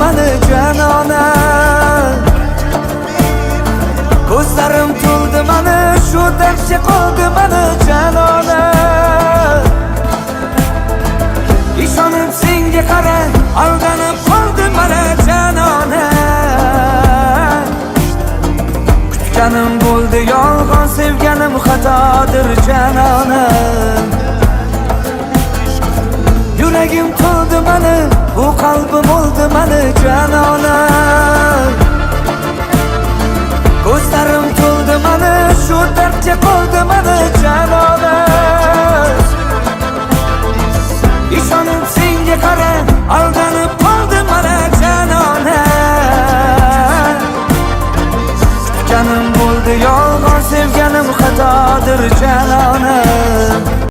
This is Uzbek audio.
meni canona. Ko'zlarim to'ldi meni, shu dardga qoldi meni canona. İshonib senga qara, aldanib qoldi meni canona. Kutganim bo'ldi yolg'on, sevganim xatodir canona. Yuragim to'ldi meni, bu qalbim oldi meni canona. Ko'zlarim to'ldi meni, shu dardga qoldi meni canona.